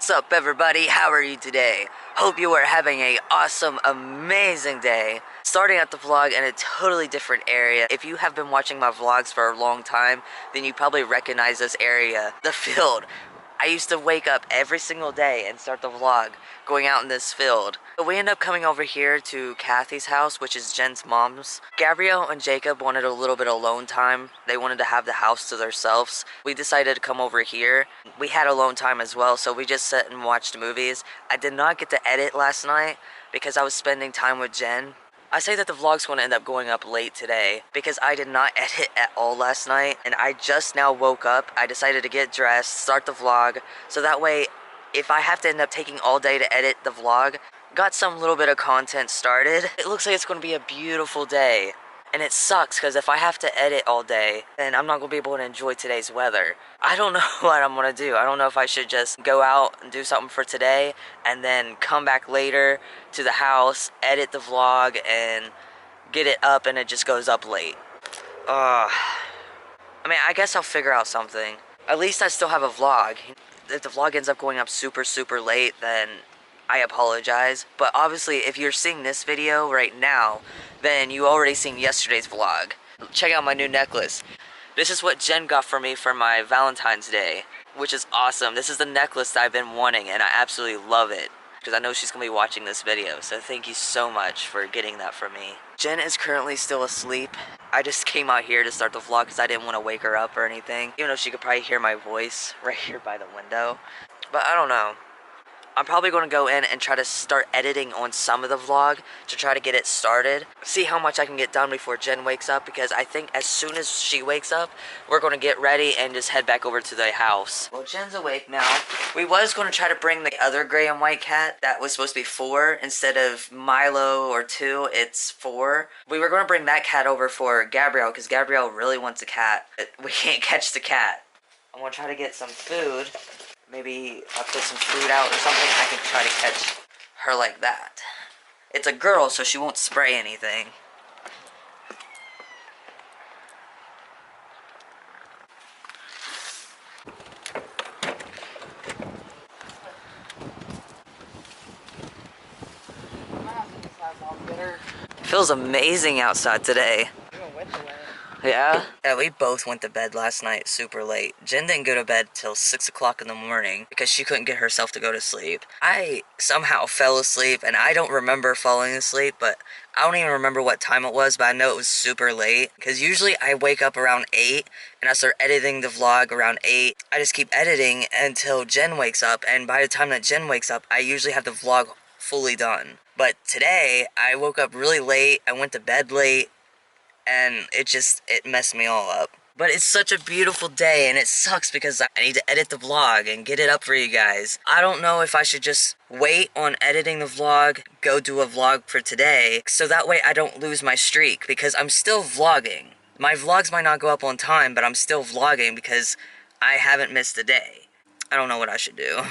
What's up, everybody? How are you today? Hope you are having a awesome, amazing day. Starting out the vlog in a totally different area. If you have been watching my vlogs for a long time, then you probably recognize this area, the field. I used to wake up every single day and start the vlog going out in this field. But we end up coming over here to Kathy's house, which is Jen's mom's. Gabrielle and Jacob wanted a little bit of alone time. They wanted to have the house to themselves. We decided to come over here. We had alone time as well, so we just sat and watched movies. I did not get to edit last night because I was spending time with Jen. I say that the vlog's going to end up going up late today because I did not edit at all last night and I just now woke up. I decided to get dressed, start the vlog, so that way if I have to end up taking all day to edit the vlog, got some little bit of content started. It looks like it's going to be a beautiful day. And it sucks because if I have to edit all day, then I'm not going to be able to enjoy today's weather. I don't know what I'm going to do. I don't know if I should just go out and do something for today and then come back later to the house, edit the vlog, and get it up and it just goes up late. I mean, I guess I'll figure out something. At least I still have a vlog. If the vlog ends up going up super late, then I apologize. But obviously, if you're seeing this video right now, then you already seen yesterday's vlog. Check out my new necklace. This is what Jen got for me for my Valentine's Day, which is awesome. This is the necklace that I've been wanting, and I absolutely love it, because I know she's going to be watching this video, so thank you so much for getting that for me. Jen is currently still asleep. I just came out here to start the vlog because I didn't want to wake her up or anything, even though she could probably hear my voice right here by the window. But I don't know. I'm probably going to go in and try to start editing on some of the vlog to try to get it started. See how much I can get done before Jen wakes up, because I think as soon as she wakes up, we're going to get ready and just head back over to the house. Well, Jen's awake now. We was going to try to bring the other gray and white cat that was supposed to be 4. Instead of Milo or 2, it's 4. We were going to bring that cat over for Gabrielle because Gabrielle really wants a cat. We can't catch the cat. I'm going to try to get some food. Maybe I'll put some food out or something. I can try to catch her like that. It's a girl, so she won't spray anything. It feels amazing outside today. Yeah? Yeah, we both went to bed last night super late. Jen didn't go to bed till 6 o'clock in the morning because she couldn't get herself to go to sleep. I somehow fell asleep, and I don't remember falling asleep, but I don't even remember what time it was, but I know it was super late. Because usually I wake up around 8, and I start editing the vlog around 8. I just keep editing until Jen wakes up, and by the time that Jen wakes up, I usually have the vlog fully done. But today, I woke up really late, I went to bed late, and it messed me all up. But it's such a beautiful day, and it sucks because I need to edit the vlog and get it up for you guys. I don't know if I should just wait on editing the vlog, go do a vlog for today, so that way I don't lose my streak, because I'm still vlogging. My vlogs might not go up on time, but I'm still vlogging because I haven't missed a day. I don't know what I should do.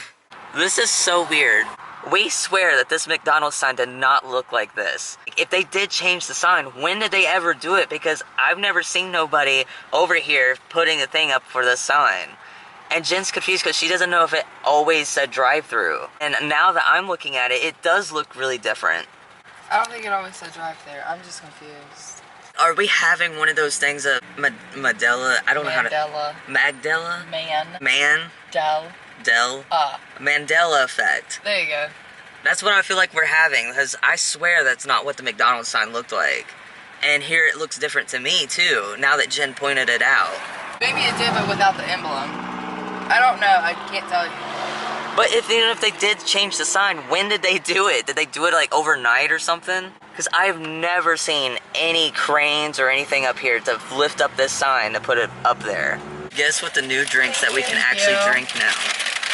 This is so weird. We swear that this McDonald's sign did not look like this. If they did change the sign, when did they ever do it? Because I've never seen nobody over here putting a thing up for the sign. And Jen's confused because she doesn't know if it always said drive-through. And now that I'm looking at it, it does look really different. I don't think it always said drive-through. I'm just confused. Are we having one of those things of Mandela? I don't know how to... Magdala? Mandela effect. There you go. That's what I feel like we're having, because I swear that's not what the McDonald's sign looked like. And here it looks different to me, too, now that Jen pointed it out. Maybe it did, but without the emblem. I don't know. I can't tell you. But even if they did change the sign, when did they do it? Did they do it, like, overnight or something? Because I've never seen any cranes or anything up here to lift up this sign to put it up there. Guess what the new drinks that we can actually drink now?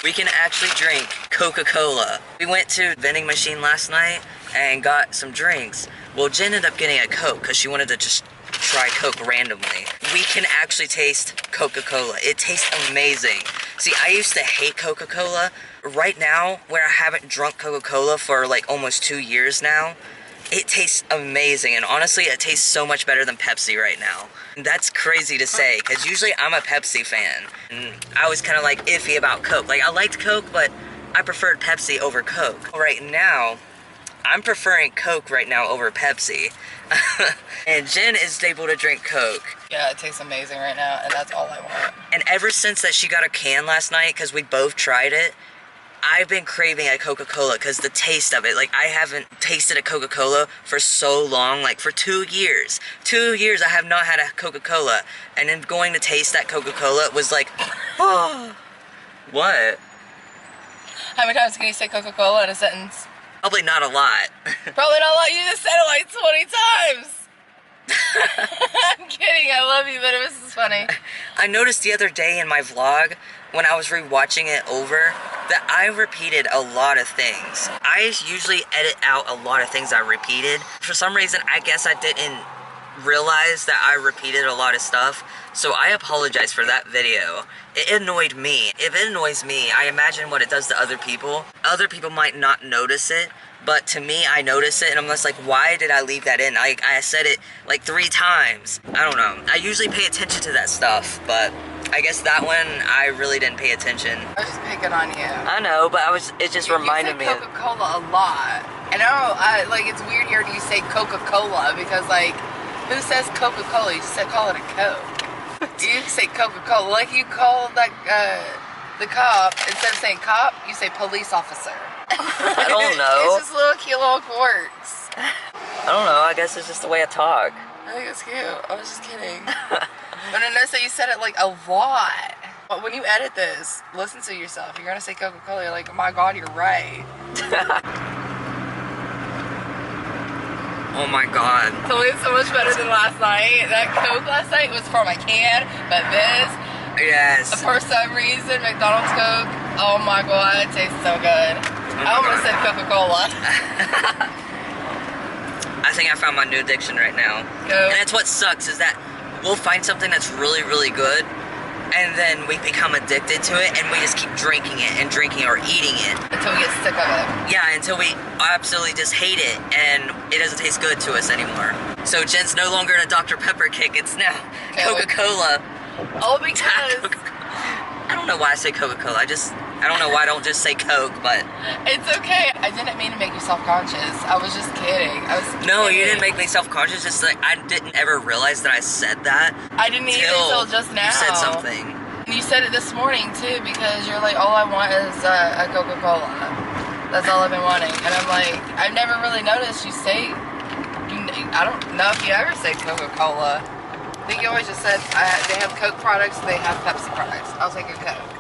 We can actually drink Coca-Cola. We went to the vending machine last night and got some drinks. Well, Jen ended up getting a Coke because she wanted to just try Coke randomly. We can actually taste Coca-Cola. It tastes amazing. See, I used to hate Coca-Cola. Right now, where I haven't drunk Coca-Cola for like almost 2 years now, it tastes amazing, and honestly, it tastes so much better than Pepsi right now. That's crazy to say, because usually I'm a Pepsi fan, and I was kind of like iffy about Coke. Like, I liked Coke, but I preferred Pepsi over Coke. Right now, I'm preferring Coke right now over Pepsi. And Jen is able to drink Coke. Yeah, it tastes amazing right now, and that's all I want. And ever since that she got a can last night, because we both tried it, I've been craving a Coca-Cola because the taste of it. Like, I haven't tasted a Coca-Cola for so long, like for 2 years. 2 years I have not had a Coca-Cola. And then going to taste that Coca-Cola was like, oh. What? How many times can you say Coca-Cola in a sentence? Probably not a lot. Probably not a lot. You just said it like 20 times. I'm kidding. I love you, but it was just funny. I noticed the other day in my vlog, when I was rewatching it over, that I repeated a lot of things. I usually edit out a lot of things I repeated. For some reason, I guess I didn't realize that I repeated a lot of stuff, so I apologize for that video. It annoyed me. If it annoys me, I imagine what it does to other people. Other people might not notice it, but to me, I notice it, and I'm just like, why did I leave that in? I said it like 3 times. I don't know. I usually pay attention to that stuff, but I guess that one, I really didn't pay attention. I was just picking on you. I know, but it just reminded me. You say Coca-Cola a lot. And like, it's weird hearing you say Coca-Cola, because, like, who says Coca-Cola? You just call it a Coke. You say Coca-Cola. Like, you call that, the cop, instead of saying cop, you say police officer. I don't know. It's just little cute little quirks. I don't know. I guess it's just the way I talk. I think it's cute. I was just kidding. But I noticed that you said it like a lot. But when you edit this, listen to yourself. You're gonna say Coca-Cola. You're like, oh my god, you're right. Oh my god. It's so much better than last night. That Coke last night was from a can, but this, yes. For some reason, McDonald's Coke, oh my god, it tastes so good. I almost said Coca-Cola. I think I found my new addiction right now. Coke. And that's what sucks, is that we'll find something that's really, really good, and then we become addicted to it, and we just keep drinking it and drinking it or eating it. Until we get sick of it. Yeah, until we absolutely just hate it, and it doesn't taste good to us anymore. So Jen's no longer in a Dr. Pepper kick, it's now Coca-Cola. Oh, because... I don't know why I say Coca-Cola, I don't know why I don't just say Coke, but... It's okay. I didn't mean to make you self-conscious. I was just kidding. No, you didn't make me self-conscious, just like, I didn't ever realize that I said that. I didn't either until just now. You said something. And you said it this morning, too, because you're like, all I want is a Coca-Cola. That's all I've been wanting. And I'm like, I've never really noticed you say... I don't know if you ever say Coca-Cola. I think you always just said, they have Coke products, they have Pepsi products. I was like, a Coke.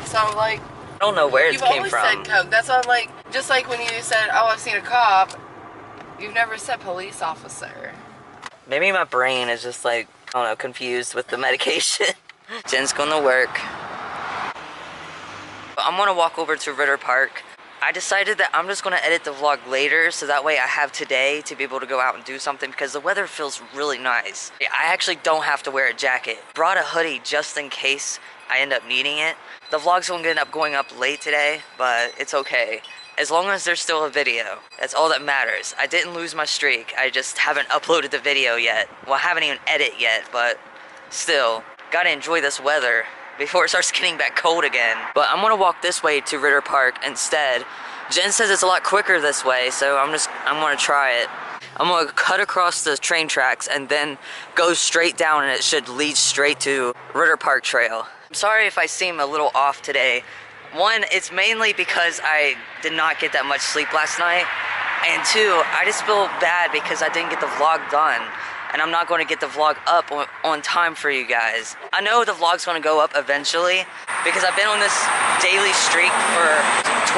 So I'm like, I don't know where it came from. You've always said Coke. That's why I'm like, just like when you said, oh, I've seen a cop, you've never said police officer. Maybe my brain is just like, I don't know, confused with the medication. Jen's going to work. I'm going to walk over to Ritter Park. I decided that I'm just going to edit the vlog later, so that way I have today to be able to go out and do something, because the weather feels really nice. I actually don't have to wear a jacket. Brought a hoodie just in case I end up needing it. The vlog's going to end up going up late today, but it's okay. As long as there's still a video, that's all that matters. I didn't lose my streak, I just haven't uploaded the video yet. Well, I haven't even edited yet, but still, gotta enjoy this weather before it starts getting back cold again. But I'm gonna walk this way to Ritter Park instead. Jen says it's a lot quicker this way, so I'm gonna try it. I'm gonna cut across the train tracks and then go straight down, and it should lead straight to Ritter Park Trail. I'm sorry if I seem a little off today. One, it's mainly because I did not get that much sleep last night. And two, I just feel bad because I didn't get the vlog done. And I'm not going to get the vlog up on time for you guys. I know the vlog's going to go up eventually because I've been on this daily streak for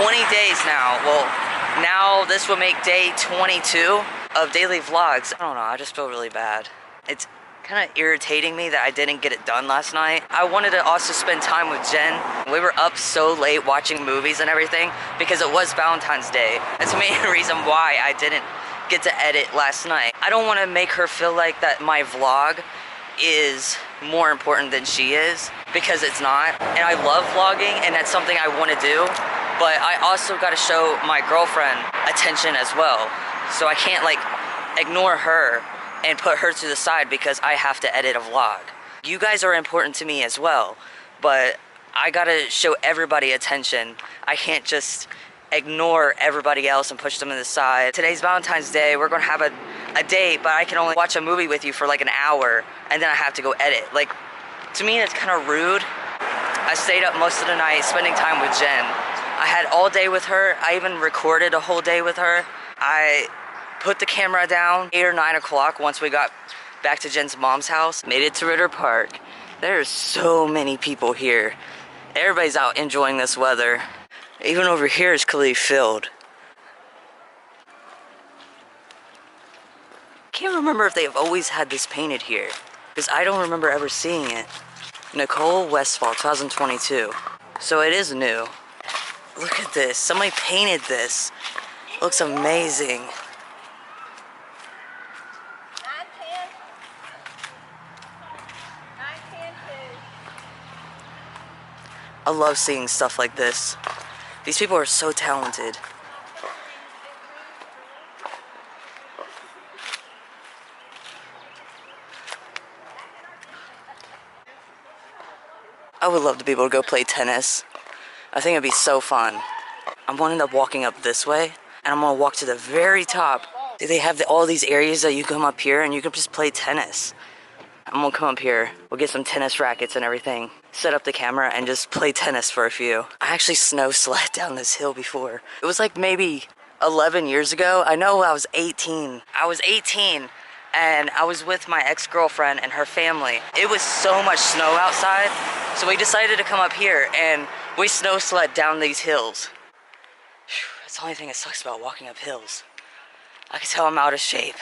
20 days now. Well, now this will make day 22 of daily vlogs. I don't know, I just feel really bad. It's kind of irritating me that I didn't get it done last night. I wanted to also spend time with Jen. We were up so late watching movies and everything because it was Valentine's Day. That's the main reason why I didn't get to edit last night. I don't want to make her feel like that my vlog is more important than she is, because it's not. And I love vlogging, and that's something I want to do, but I also got to show my girlfriend attention as well. So I can't like ignore her and put her to the side because I have to edit a vlog. You guys are important to me as well, but I gotta show everybody attention. I can't just ignore everybody else and push them to the side. Today's Valentine's Day. We're gonna have a date, but I can only watch a movie with you for like an hour, and then I have to go edit. Like, to me, that's kind of rude. I stayed up most of the night spending time with Jen. I had all day with her. I even recorded a whole day with her. I put the camera down 8 or 9 o'clock once we got back to Jen's mom's house. Made it to Ritter Park. There's so many people here. Everybody's out enjoying this weather. Even over here is clearly filled. Can't remember if they've always had this painted here, because I don't remember ever seeing it. Nicole Westfall, 2022. So it is new. Look at this. Somebody painted this. Looks amazing. I love seeing stuff like this. These people are so talented. I would love to be able to go play tennis. I think it'd be so fun. I'm gonna end up walking up this way, and I'm gonna walk to the very top. They have all these areas that you come up here and you can just play tennis. I'm gonna come up here, we'll get some tennis rackets and everything, set up the camera and just play tennis for a few. I actually snow sled down this hill before. It was like maybe 11 years ago. I know I was 18. I was 18 and I was with my ex-girlfriend and her family. It was so much snow outside, so we decided to come up here and we snow sled down these hills. Whew, that's the only thing that sucks about walking up hills. I can tell I'm out of shape,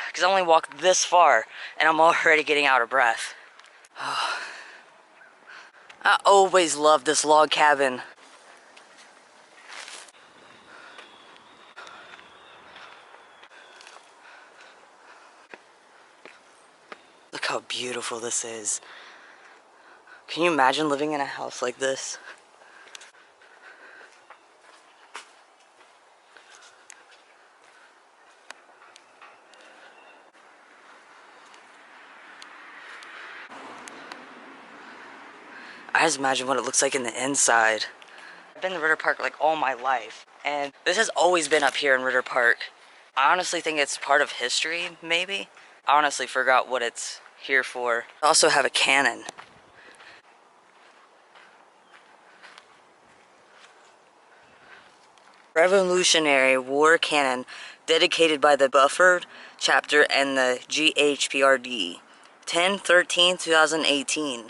because I only walked this far and I'm already getting out of breath. Oh. I always loved this log cabin. Look how beautiful this is. Can you imagine living in a house like this? I just imagine what it looks like in the inside. I've been to Ritter Park like all my life, and this has always been up here in Ritter Park. I honestly think it's part of history, maybe. I honestly forgot what it's here for. I also have a cannon. Revolutionary War cannon dedicated by the Buford chapter and the GHPRD. 10/13/2018.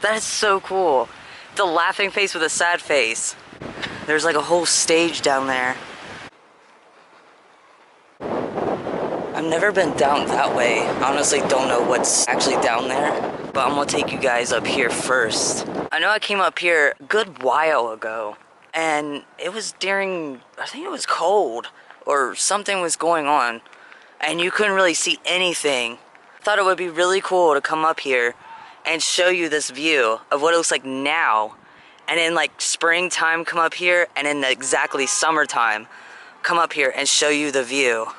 That's so cool. The laughing face with a sad face. There's like a whole stage down there. I've never been down that way. I honestly don't know what's actually down there, but I'm gonna take you guys up here first. I know I came up here a good while ago, and it was during, I think it was cold, or something was going on, and you couldn't really see anything. I thought it would be really cool to come up here and show you this view of what it looks like now, and in like springtime come up here, and in exactly summertime come up here and show you the view.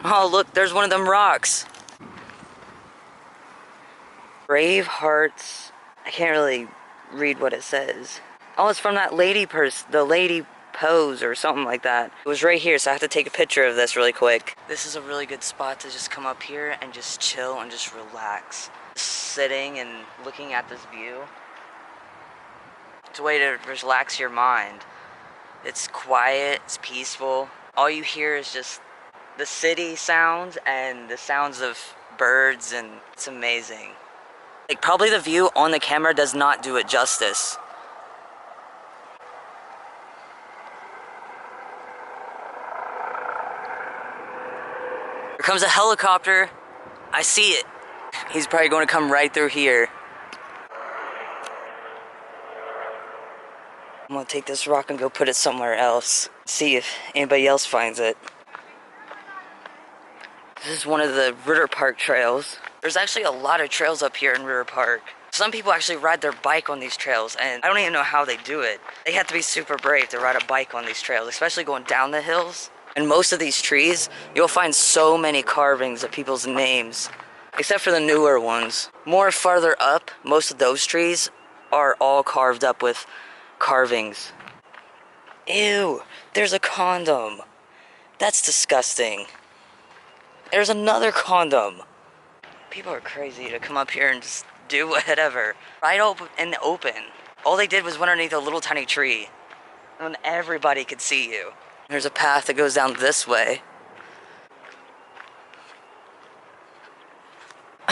Oh look, there's one of them rocks. Brave Hearts. I can't really read what it says. Oh, it's from that lady the lady pose or something like that. It was right here, so I have to take a picture of this really quick. This is a really good spot to just come up here and just chill and just relax. Just sitting and looking at this view. It's a way to relax your mind. It's quiet, it's peaceful. All you hear is just the city sounds and the sounds of birds, and it's amazing. Like, probably the view on the camera does not do it justice. Here comes a helicopter. I see it. He's probably going to come right through here. I'm gonna take this rock and go put it somewhere else. See if anybody else finds it. This is one of the Ritter Park trails. There's actually a lot of trails up here in Ritter Park. Some people actually ride their bike on these trails, and I don't even know how they do it. They have to be super brave to ride a bike on these trails, especially going down the hills. And most of these trees, you'll find so many carvings of people's names, except for the newer ones. More farther up, most of those trees are all carved up with carvings. Ew, there's a condom. That's disgusting. There's another condom. People are crazy to come up here and just do whatever. Right in the open. All they did was went underneath a little tiny tree. And everybody could see you. There's a path that goes down this way.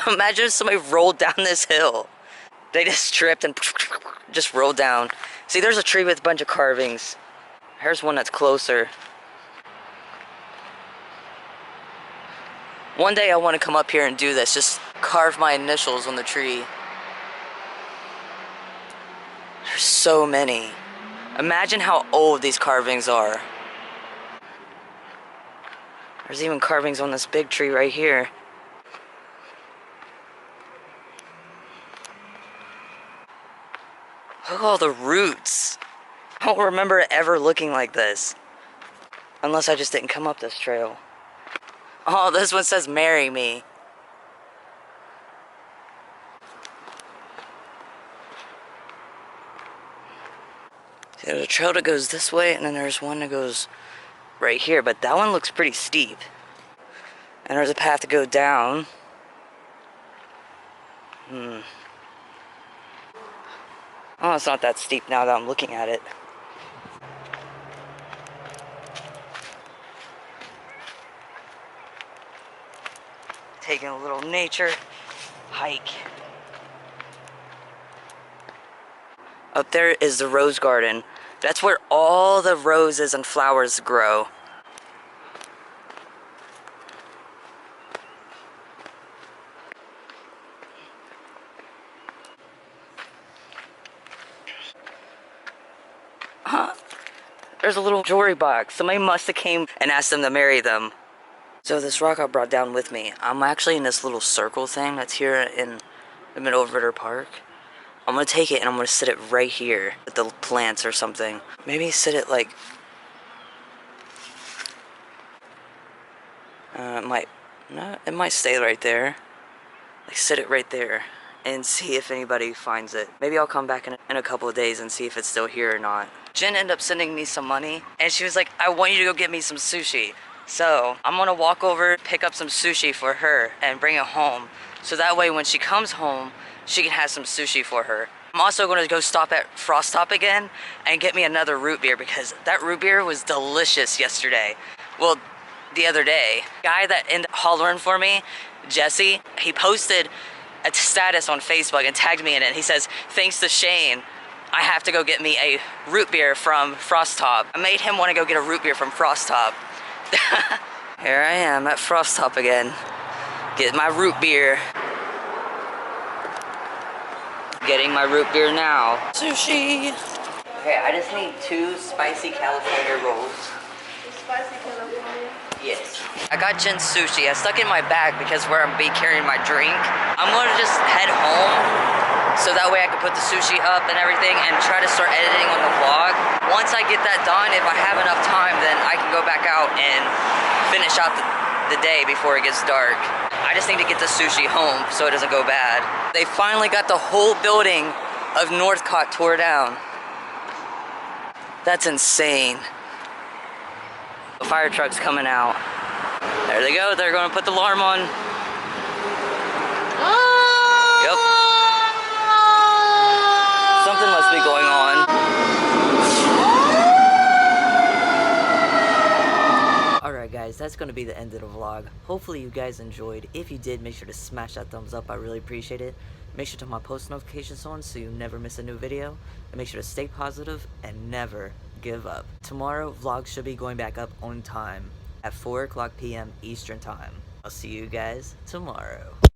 Imagine if somebody rolled down this hill. They just tripped and just rolled down. See, there's a tree with a bunch of carvings. Here's one that's closer. One day I want to come up here and do this. Just carve my initials on the tree. There's so many. Imagine how old these carvings are. There's even carvings on this big tree right here. Look at all the roots. I don't remember it ever looking like this. Unless I just didn't come up this trail. Oh, this one says marry me. See, there's a trail that goes this way, and then there's one that goes right here, but that one looks pretty steep. And there's a path to go down. Oh, it's not that steep now that I'm looking at it. Taking a little nature hike. Up there is the rose garden. That's where all the roses and flowers grow. There's a little jewelry box. Somebody must have came and asked them to marry them. So this rock I brought down with me, I'm actually in this little circle thing that's here in the middle of Ritter Park. I'm gonna take it and I'm gonna sit it right here with the plants or something. Maybe sit it like... it might stay right there. Like sit it right there and see if anybody finds it. Maybe I'll come back in a couple of days and see if it's still here or not. Jen ended up sending me some money and she was like, I want you to go get me some sushi. So I'm gonna walk over, pick up some sushi for her and bring it home. So that way when she comes home, she can have some sushi for her. I'm also gonna go stop at Frost Top again and get me another root beer because that root beer was delicious yesterday. Well, the other day. Guy that ended up hollering for me, Jesse, he posted a status on Facebook and tagged me in it. He says, thanks to Shane, I have to go get me a root beer from Frost Top. I made him want to go get a root beer from Frost Top. Here I am at Frost Top again. Get my root beer. Getting my root beer now. Sushi. Okay, I just need 2 spicy California rolls. Spicy California? Yes. I got Jen's sushi. I stuck it in my bag because where I'm be carrying my drink. I'm gonna just head home so that way I can put the sushi up and everything and try to start editing on the vlog. Once I get that done, if I have enough time, then I can go back out and finish out the day before it gets dark. I just need to get the sushi home so it doesn't go bad. They finally got the whole building of Northcott tore down. That's insane. The fire truck's coming out. There they go. They're gonna put the alarm on. Yep. Something must be going on. Alright guys, that's going to be the end of the vlog. Hopefully you guys enjoyed. If you did, make sure to smash that thumbs up. I really appreciate it. Make sure to turn my post notifications on so you never miss a new video. And make sure to stay positive and never give up. Tomorrow, vlogs should be going back up on time at 4 o'clock p.m. Eastern Time. I'll see you guys tomorrow.